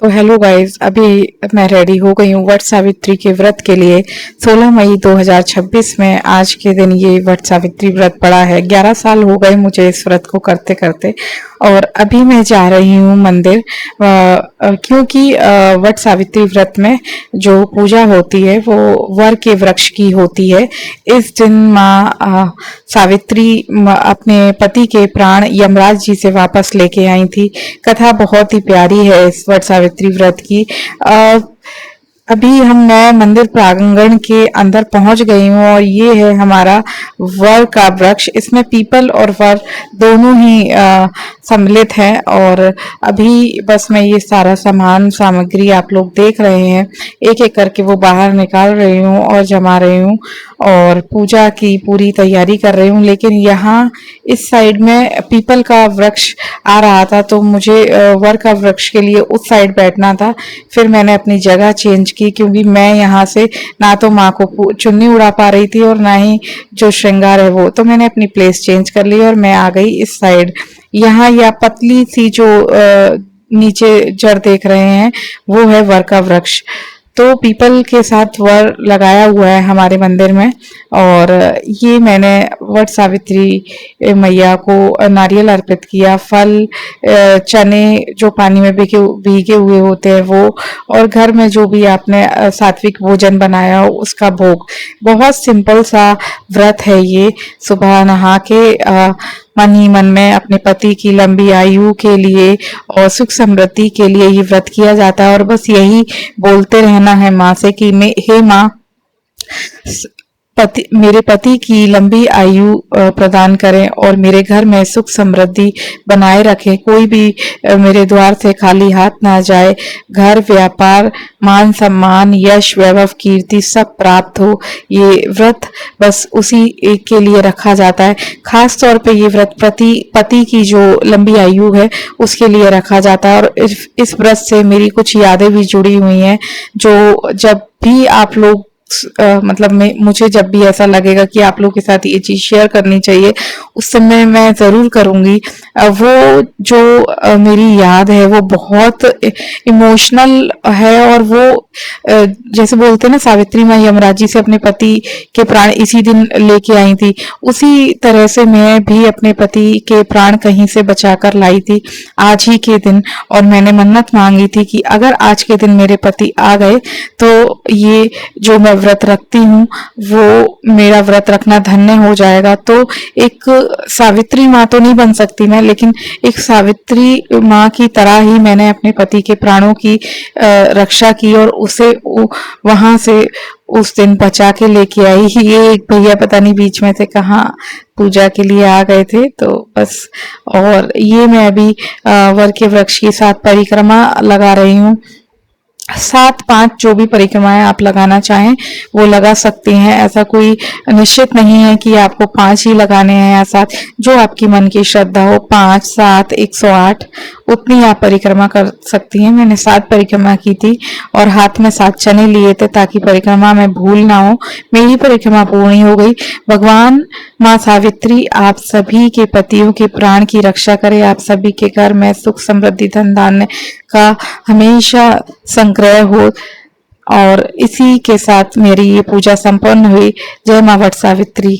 तो hello guys, अभी मैं रेडी हो गई हूँ वट सावित्री के व्रत के लिए। 16 मई 2026 में आज के दिन ये वट सावित्री व्रत पड़ा है। 11 साल हो गए मुझे इस व्रत को करते करते। और अभी मैं जा रही हूँ मंदिर, क्योंकि वट सावित्री व्रत में जो पूजा होती है वो वर के वृक्ष की होती है। इस दिन माँ सावित्री अपने पति के प्राण यमराज जी से वापस लेके आई थी। कथा बहुत ही प्यारी है इस वट सावित्री व्रत की। अभी मैं मंदिर प्रांगण के अंदर पहुंच गई हूँ और ये है हमारा वर का वृक्ष। इसमें पीपल और वर दोनों ही सम्मिलित है। और अभी बस मैं ये सारा सामान सामग्री आप लोग देख रहे हैं, एक एक करके वो बाहर निकाल रही हूँ और जमा रही हूँ और पूजा की पूरी तैयारी कर रही हूँ। लेकिन यहाँ इस साइड में पीपल का वृक्ष आ रहा था तो मुझे वर का वृक्ष के लिए उस साइड बैठना था। फिर मैंने अपनी जगह चेंज की, क्योंकि मैं यहाँ से ना तो माँ को चुन्नी उड़ा पा रही थी और ना ही जो श्रृंगार है वो, तो मैंने अपनी प्लेस चेंज कर ली और मैं आ गई इस साइड। यहाँ या पतली सी जो नीचे जड़ देख रहे हैं वो है वर का वृक्ष। तो पीपल के साथ वर लगाया हुआ है हमारे मंदिर में। और ये मैंने वट सावित्री मैया को नारियल अर्पित किया, फल, चने जो पानी में भीगे हुए होते हैं वो, और घर में जो भी आपने सात्विक भोजन बनाया हो उसका भोग। बहुत सिंपल सा व्रत है ये। सुबह नहा के मन ही मन में अपने पति की लंबी आयु के लिए और सुख समृद्धि के लिए ये व्रत किया जाता है। और बस यही बोलते रहना है माँ से कि हे माँ, मेरे पति की लंबी आयु प्रदान करें और मेरे घर में सुख समृद्धि बनाए रखें। कोई भी मेरे द्वार से खाली हाथ ना जाए। घर, व्यापार, मान सम्मान, यश, वैभव, कीर्ति सब प्राप्त हो। ये व्रत बस उसी एक के लिए रखा जाता है। खास तौर पे ये व्रत पति की जो लंबी आयु है उसके लिए रखा जाता है। और इस व्रत से मेरी कुछ यादें भी जुड़ी हुई हैं, जो जब भी आप लोग मतलब मुझे जब भी ऐसा लगेगा कि आप लोगों के साथ ये चीज शेयर करनी चाहिए, उस समय मैं जरूर करूंगी। वो जो मेरी याद है वो बहुत इमोशनल है। और वो जैसे बोलते हैं ना, सावित्री माँ यमराज जी से अपने पति के प्राण इसी दिन लेके आई थी, उसी तरह से मैं भी अपने पति के प्राण कहीं से बचाकर लाई थी आज ही के दिन। और मैंने मन्नत मांगी थी कि अगर आज के दिन मेरे पति आ गए तो ये जो मैं व्रत रखती हूँ वो मेरा व्रत रखना धन्य हो जाएगा। तो एक सावित्री माँ तो नहीं बन सकती मैं, लेकिन एक सावित्री माँ की तरह ही मैंने अपने पति के प्राणों की रक्षा की और उसे वहां से उस दिन बचा के लेके आई। ये एक भैया पता नहीं बीच में से कहाँ पूजा के लिए आ गए थे, तो बस। और ये मैं अभी वर के वृक्ष की 7 परिक्रमा लगा रही हूँ। 7, 5 जो भी परिक्रमाएं आप लगाना चाहें वो लगा सकती हैं। ऐसा कोई निश्चित नहीं है कि आपको 5 ही लगाने हैं या 7, जो आपकी मन की श्रद्धा हो। 5, 7, 108 उतनी आप परिक्रमा कर सकती हैं। मैंने 7 परिक्रमा की थी और हाथ में 7 चने लिए थे ताकि परिक्रमा में भूल ना हो। मेरी परिक्रमा पूर्ण हो गई। भगवान माँ सावित्री आप सभी के पतियों के प्राण की रक्षा करे, आप सभी के घर में सुख समृद्धि धन धान्य का हमेशा संग्रह हो। और इसी के साथ मेरी ये पूजा संपन्न हुई। जय माँ वट सावित्री।